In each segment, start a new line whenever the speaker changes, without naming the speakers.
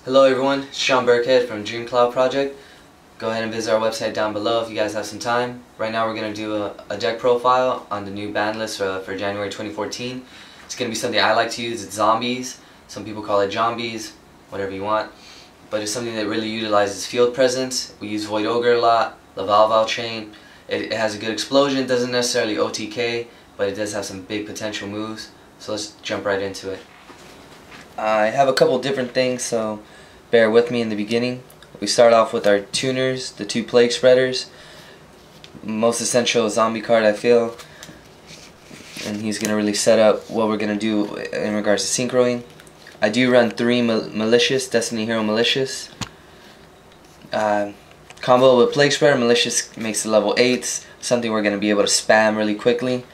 Hello everyone, it's Sean Burkhead from Dream Cloud Project. Go ahead and visit our website down below if you guys have some time. Right now we're going to do a deck profile on the new ban list for January 2014. It's going to be something I like to use. It's Zombies. Some people call it Johnbies, whatever you want. But it's something that really utilizes field presence. We use Void Ogre a lot, Lavalval Chain. It has a good explosion, doesn't necessarily OTK, but it does have some big potential moves. So let's jump right into it. I have a couple different things, so bear with me in the beginning. We start off with our tuners, the two Plaguespreaders. Most essential zombie card, I feel. And he's going to really set up what we're going to do in regards to synchroing. I do run 3 Malicious, Destiny Hero Malicious. Combo with Plaguespreader, Malicious makes the level 8s, something we're going to be able to spam really quickly.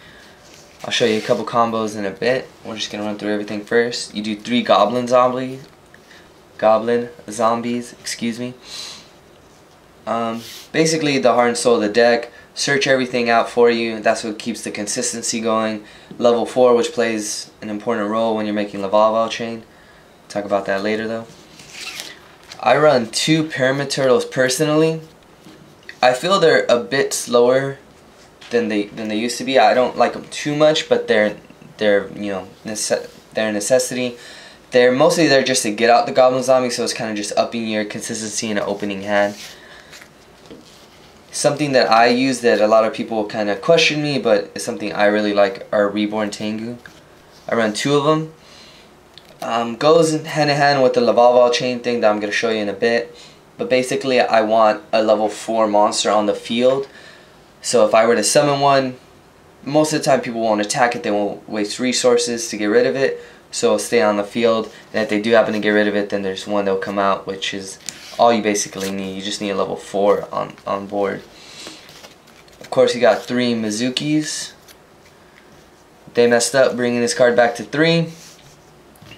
I'll show you a couple combos in a bit. We're just going to run through everything first. You do 3 Goblin Zombies, excuse me. Basically the heart and soul of the deck. Search everything out for you. That's what keeps the consistency going. Level 4, which plays an important role when you're making Lavalval Chain. Talk about that later though. I run 2 Pyramid Turtles personally. I feel they're a bit slower than they used to be. I don't like them too much, but they're a necessity. They're mostly there just to get out the Goblin Zombie, so it's kind of just upping your consistency in an opening hand. Something that I use that a lot of people kind of question me, but it's something I really like, are Reborn Tengu. I run 2 of them. Goes hand in hand with the Lavalval Chain thing that I'm going to show you in a bit. But basically I want a level 4 monster on the field. So if I were to summon one, most of the time people won't attack it, they won't waste resources to get rid of it. So it'll stay on the field, and if they do happen to get rid of it, then there's one that'll come out, which is all you basically need. You just need a level 4 on board. Of course, you got 3 Mezukis. They messed up bringing this card back to 3,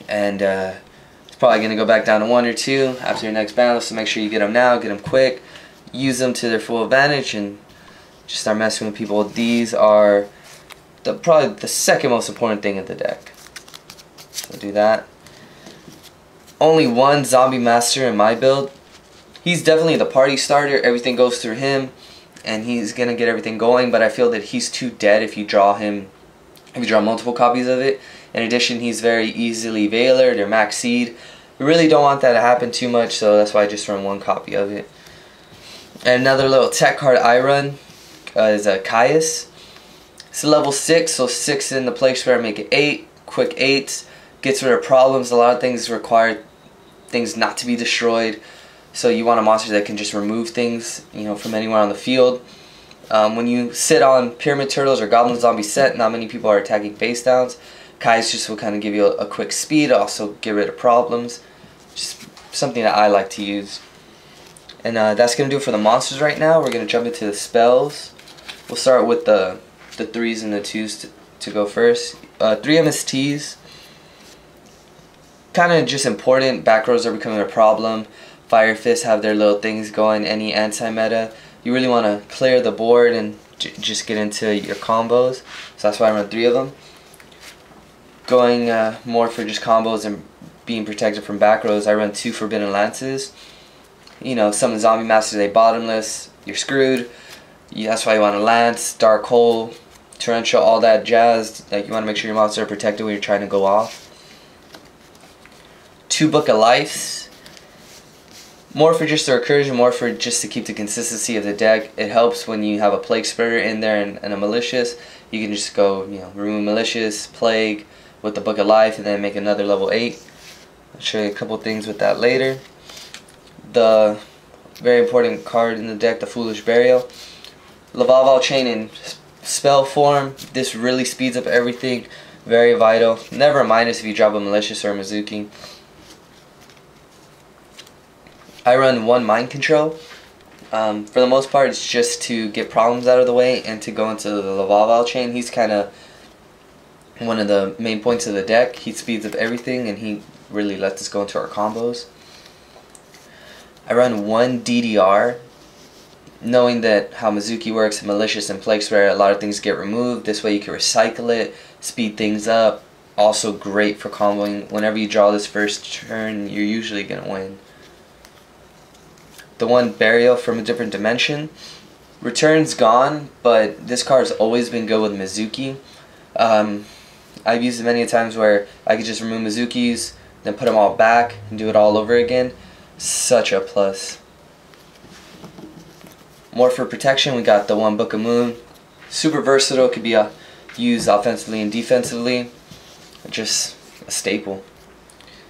and it's probably going to go back down to 1 or 2 after your next battle, so make sure you get them now, get them quick, use them to their full advantage, and just start messing with people. These are probably the second most important thing in the deck. So do that. Only 1 Zombie Master in my build. He's definitely the party starter. Everything goes through him, and he's gonna get everything going. But I feel that he's too dead if you draw him. If you draw multiple copies of it. In addition, he's very easily veilered or max seed. We really don't want that to happen too much, so that's why I just run 1 copy of it. And another little tech card I run is a Caius. It's a level 6, so 6 in the Plaguespreader make it 8. Quick 8s. Gets rid of problems. A lot of things require things not to be destroyed, so you want a monster that can just remove things, from anywhere on the field. When you sit on Pyramid Turtles or Goblin Zombie set, not many people are attacking face downs. Caius just will kind of give you a quick speed, also get rid of problems. Just something that I like to use. And that's going to do it for the monsters right now. We're going to jump into the spells. We'll start with the 3s and the 2s to go first. 3 MSTs. Kind of just important. Back rows are becoming a problem. Fire Fists have their little things going. Any anti-meta, you really want to clear the board and just get into your combos. So that's why I run 3 of them. Going more for just combos and being protected from back rows, I run 2 Forbidden Lances. Some of the Zombie Masters, they Bottomless. You're screwed. That's why you want a Lance, Dark Hole, Torrential, all that jazz. Like, you want to make sure your monsters are protected when you're trying to go off. 2 Book of Lives. More for just the recursion, more for just to keep the consistency of the deck. It helps when you have a Plaguespreader in there and a Malicious. You can just go, remove Malicious, Plague with the Book of Life, and then make another level 8. I'll show you a couple things with that later. The very important card in the deck, the Foolish Burial. Lavalval Chain in spell form. This really speeds up everything. Very vital. Never a minus if you drop a Malicious or a Mezuki. I run 1 Mind Control. For the most part, it's just to get problems out of the way and to go into the Lavalval Chain. He's kind of one of the main points of the deck. He speeds up everything, and he really lets us go into our combos. I run 1 DDR. Knowing that how Mezuki works, Malicious and Plaguespreader, a lot of things get removed. This way you can recycle it, speed things up, also great for comboing. Whenever you draw this first turn, you're usually going to win. The one Burial from a Different Dimension. Return's gone, but this card's always been good with Mezuki. I've used it many times where I could just remove Mezukis, then put them all back, and do it all over again. Such a plus. More for protection, we got the one Book of Moon. Super versatile, could be used offensively and defensively. Just a staple.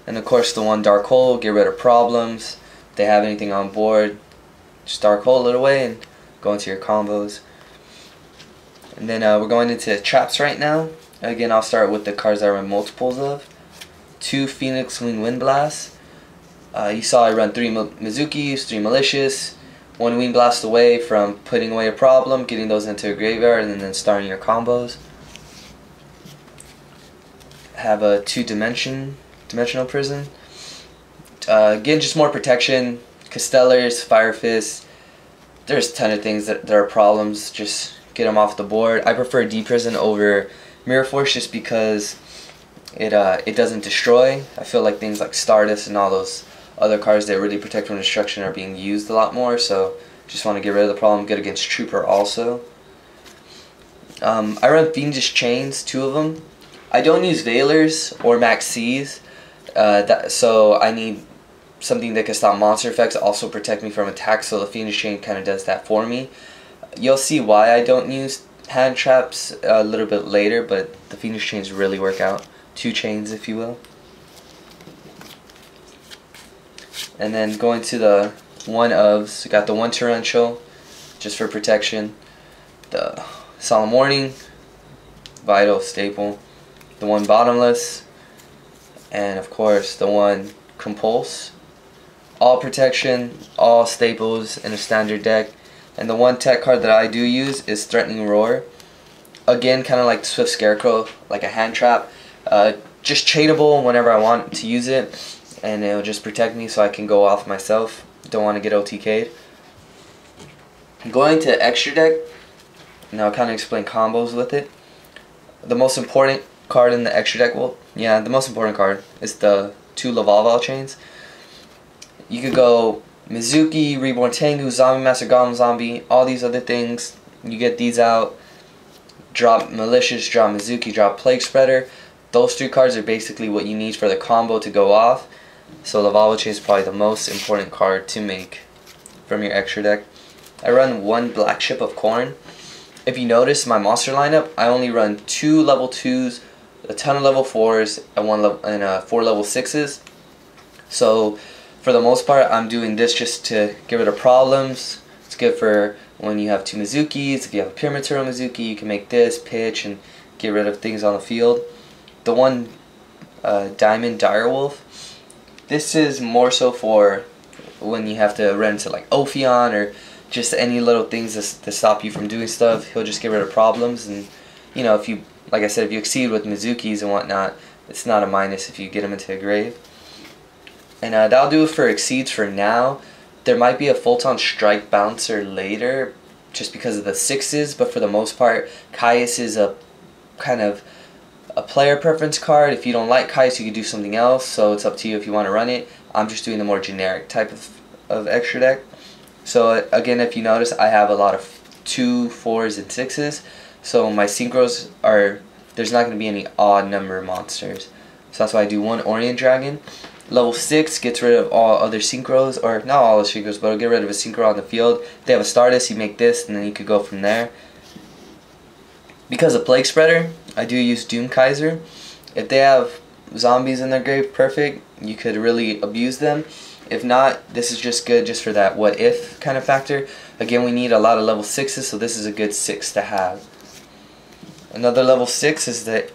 And of course the one Dark Hole, get rid of problems. If they have anything on board, just Dark Hole it away and go into your combos. And then we're going into traps right now. Again, I'll start with the cards I run multiples of. 2 Phoenix Wing Wind Blast. You saw I run 3 Mezukis, 3 Malicious. 1 Wing Blast away from putting away a problem, getting those into a graveyard, and then starting your combos. Have a 2 Dimensional Prison. Again, just more protection. Castellars, Fire Fist. There's a ton of things that are problems. Just get them off the board. I prefer D-Prison over Mirror Force just because it doesn't destroy. I feel like things like Stardust and all those other cards that really protect from destruction are being used a lot more, so just want to get rid of the problem. Good against Trooper also. I run Fiendish Chains, 2 of them. I don't use Veilers or Max C's, so I need something that can stop monster effects, also protect me from attacks, so the Fiendish Chain kind of does that for me. You'll see why I don't use hand traps a little bit later, but the Fiendish Chains really work out. 2 chains, if you will. And then going to the one ofs, we got the one Torrential, just for protection. The Solemn Warning, vital staple. The one Bottomless, and of course the one Compulse. All protection, all staples in a standard deck. And the one tech card that I do use is Threatening Roar. Again, kind of like Swift Scarecrow, like a hand trap. Just chainable whenever I want to use it, and it'll just protect me so I can go off myself. Don't want to get OTK'd. Going to extra deck, and I'll kind of explain combos with it. The most important card in the extra deck, well, yeah, the most important card is the 2 Lavalval chains. You could go Mezuki, Reborn Tengu, Zombie Master, Goblin Zombie, all these other things. You get these out, drop Malicious, drop Mezuki, drop Plaguespreader. Those 3 cards are basically what you need for the combo to go off. So Lavalval Chain is probably the most important card to make from your extra deck. I run 1 Black Ship of Corn. If you notice my monster lineup, I only run 2 level 2s, a ton of level 4s, and 4 level 6s. So for the most part, I'm doing this just to get rid of problems. It's good for when you have 2 Mezukis. If you have a Pyramid Turtle Mezuki, you can make this, pitch, and get rid of things on the field. The one Diamond Direwolf, this is more so for when you have to run into like Ophion or just any little things to stop you from doing stuff. He'll just get rid of problems, and you know, if you, like I said, if you exceed with Mezukis and whatnot, it's not a minus if you get them into a grave. And that'll do it for exceeds for now. There might be a Photon Strike bouncer later just because of the 6s, but for the most part, Caius is a kind of a player preference card. If you don't like Caius, you can do something else, so it's up to you if you want to run it. I'm just doing the more generic type of extra deck. So again, if you notice, I have a lot of 2, 4s, and 6s, so my synchros are, there's not going to be any odd number monsters. So that's why I do 1 Orient Dragon. Level 6 gets rid of all other synchros, or not all the synchros, but it'll get rid of a synchro on the field. If they have a Stardust, you make this, and then you could go from there. Because of Plaguespreader, I do use Doom Kaiser. If they have zombies in their grave, perfect. You could really abuse them. If not, this is just good just for that what if kind of factor. Again, we need a lot of level 6s, so this is a good 6 to have. Another level 6 is the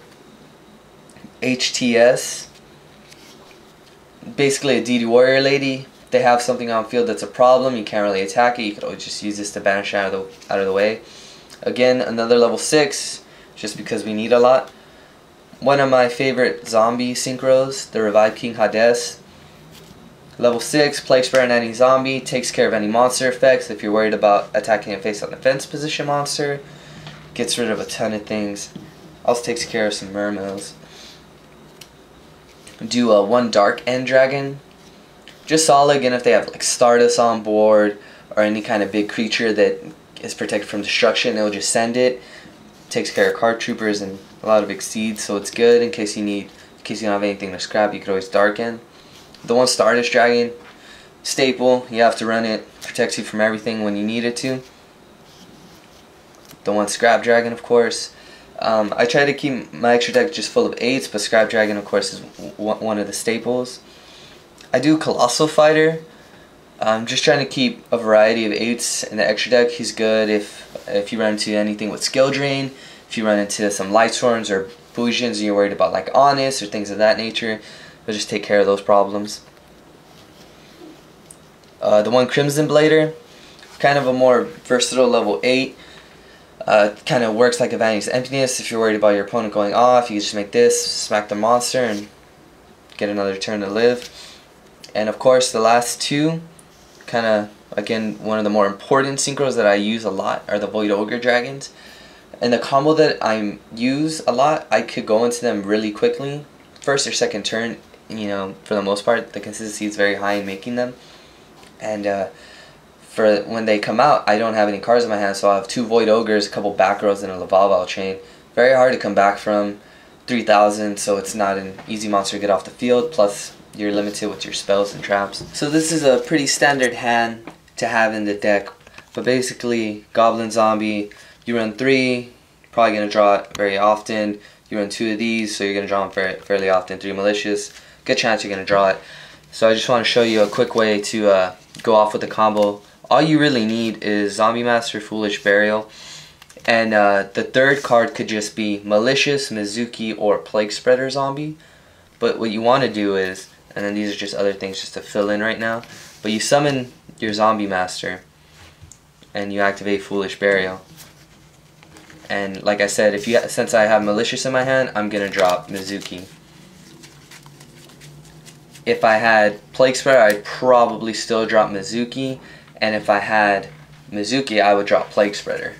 HTS. Basically a DD Warrior Lady. If they have something on field that's a problem, you can't really attack it, you could always just use this to banish it out of the way. Again, another level 6, just because we need a lot. One of my favorite zombie synchros, the Revive King Hades. Level 6, Plaguespreader and any zombie, takes care of any monster effects. If you're worried about attacking a face on defense position monster, gets rid of a ton of things. Also takes care of some mermils. do a 1 Dark End Dragon. Just solid. Again, if they have like Stardust on board or any kind of big creature that is protected from destruction, it'll just send it. Takes care of card troopers and a lot of exceeds, so it's good in case you don't have anything to scrap. You could always Dark End. The 1 Stardust Dragon, staple. You have to run it. Protects you from everything when you need it to. The 1 Scrap Dragon, of course. I try to keep my extra deck just full of 8s, but Scrap Dragon, of course, is one of the staples. I do Colossal Fighter. I'm just trying to keep a variety of 8s in the extra deck. He's good if you run into anything with skill drain, if you run into some Lightsworns or Bujins and you're worried about like Honest or things of that nature. He'll just take care of those problems. The 1 Crimson Blader, kind of a more versatile level 8. Kind of works like a Vanity's Emptiness. If you're worried about your opponent going off, you can just make this, smack the monster, and get another turn to live. And of course, the last 2, kind of, again, one of the more important synchros that I use a lot are the Void Ogre Dragons. And the combo that I use a lot, I could go into them really quickly. First or second turn, you know, for the most part, the consistency is very high in making them. And for when they come out, I don't have any cards in my hand, so I'll have 2 Void Ogres, a couple back rows, and a Lavalval Chain. Very hard to come back from 3,000, so it's not an easy monster to get off the field, plus you're limited with your spells and traps. So this is a pretty standard hand to have in the deck, but basically, Goblin Zombie, you run 3, probably going to draw it very often. You run 2 of these, so you're going to draw them fairly often. 3 Malicious, good chance you're going to draw it. So I just want to show you a quick way to go off with the combo. All you really need is Zombie Master, Foolish Burial, and the 3rd card could just be Malicious, Mezuki, or Plaguespreader Zombie. But what you want to do is, and then these are just other things just to fill in right now, but you summon your Zombie Master, and you activate Foolish Burial. And like I said, since I have Malicious in my hand, I'm going to drop Mezuki. If I had Plaguespreader, I'd probably still drop Mezuki. And if I had Mezuki, I would drop Plaguespreader.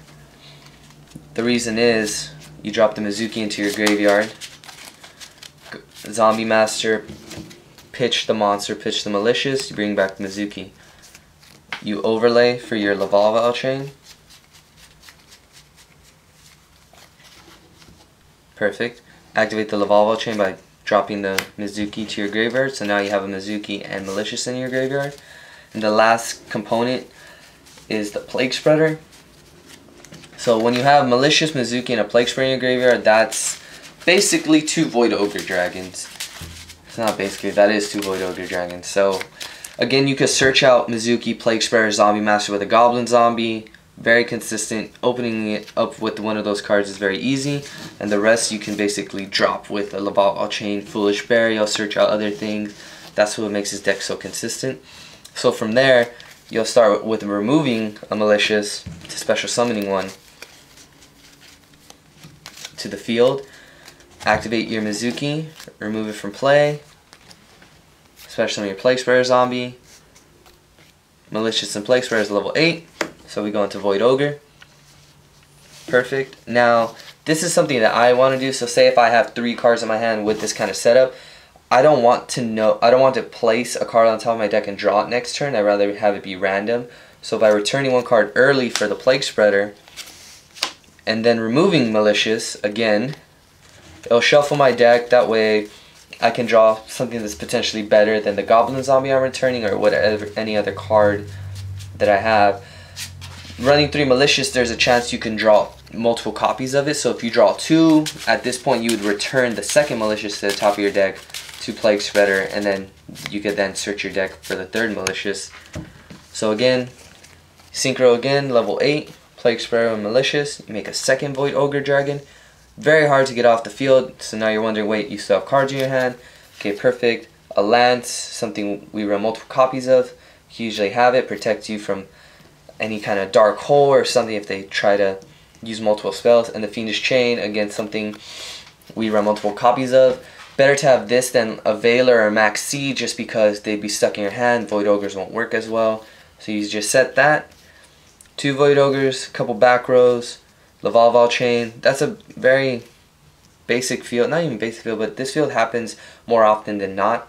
The reason is, you drop the Mezuki into your graveyard. Zombie Master, pitch the monster, pitch the Malicious, you bring back Mezuki. You overlay for your Lavalval Chain. Perfect. Activate the Lavalval Chain by dropping the Mezuki to your graveyard. So now you have a Mezuki and Malicious in your graveyard. And the last component is the Plaguespreader. So when you have Malicious, Mezuki, and a Plaguespreader in your graveyard, that's basically 2 Void Ogre Dragons. It's not basically, that is 2 Void Ogre Dragons. So again, you could search out Mezuki, Plaguespreader, Zombie Master with a Goblin Zombie. Very consistent. Opening it up with one of those cards is very easy. And the rest you can basically drop with a Lavalval Chain, Foolish Burial, search out other things. That's what makes his deck so consistent. So from there, you'll start with removing a Malicious to special summoning one to the field. Activate your Mezuki, remove it from play, special summon your Plaguespreader Zombie. Malicious and Plaguespreader is level 8, so we go into Void Ogre. Perfect. Now, this is something that I want to do. So say if I have 3 cards in my hand with this kind of setup, I don't want to place a card on top of my deck and draw it next turn. I'd rather have it be random. So by returning 1 card early for the Plaguespreader and then removing Malicious again, it'll shuffle my deck. That way I can draw something that's potentially better than the Goblin Zombie I'm returning or whatever any other card that I have. Running 3 Malicious, there's a chance you can draw multiple copies of it. So if you draw 2, at this point you would return the 2nd Malicious to the top of your deck to Plaguespreader, and then you could then search your deck for the 3rd Malicious. So again, Synchro again, level 8, Plaguespreader and Malicious. You make a 2nd Void Ogre Dragon. Very hard to get off the field, so now you're wondering, wait, you still have cards in your hand? Okay, perfect. A Lance, something we run multiple copies of. You usually have it, protects you from any kind of dark hole or something if they try to use multiple spells. And the Fiendish Chain, again, something we run multiple copies of. Better to have this than a Veiler or a Max C, just because they'd be stuck in your hand. Void Ogres won't work as well. So you just set that. 2 Void Ogres, a couple back rows, Lavalval Chain. That's a very basic field, not even basic field, but this field happens more often than not.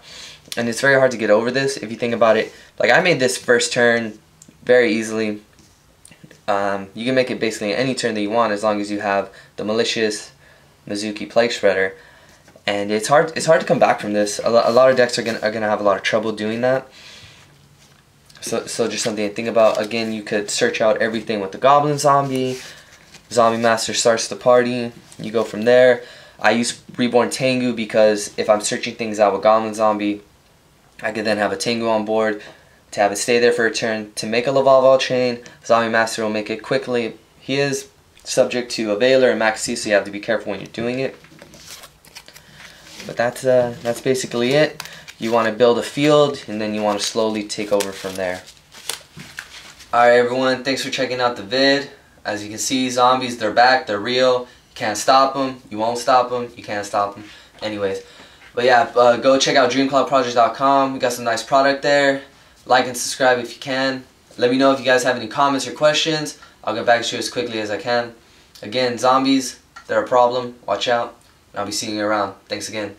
And it's very hard to get over this if you think about it. Like, I made this first turn very easily. You can make it basically any turn that you want as long as you have the Malicious, Mezuki, Plaguespreader. And it's hard to come back from this. A lot of decks are gonna have a lot of trouble doing that. So just something to think about. Again, you could search out everything with the Goblin Zombie. Zombie Master starts the party. You go from there. I use Reborn Tengu because if I'm searching things out with Goblin Zombie, I could then have a Tengu on board to have it stay there for a turn to make a Lavalval chain. Zombie Master will make it quickly. He is subject to Availer and Maxi, so you have to be careful when you're doing it. But that's basically it. You want to build a field, and then you want to slowly take over from there. Alright everyone, thanks for checking out the vid. As you can see, zombies, they're back, they're real. You can't stop them, you won't stop them, you can't stop them. Anyways, but yeah, go check out dreamcloudproject.com. We got some nice product there. Like and subscribe if you can. Let me know if you guys have any comments or questions. I'll get back to you as quickly as I can. Again, zombies, they're a problem. Watch out. And I'll be seeing you around. Thanks again.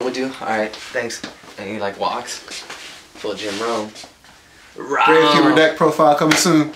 We'll do. Alright, thanks. And he like walks. Full Jim Rome.
Great Keeper deck profile coming soon.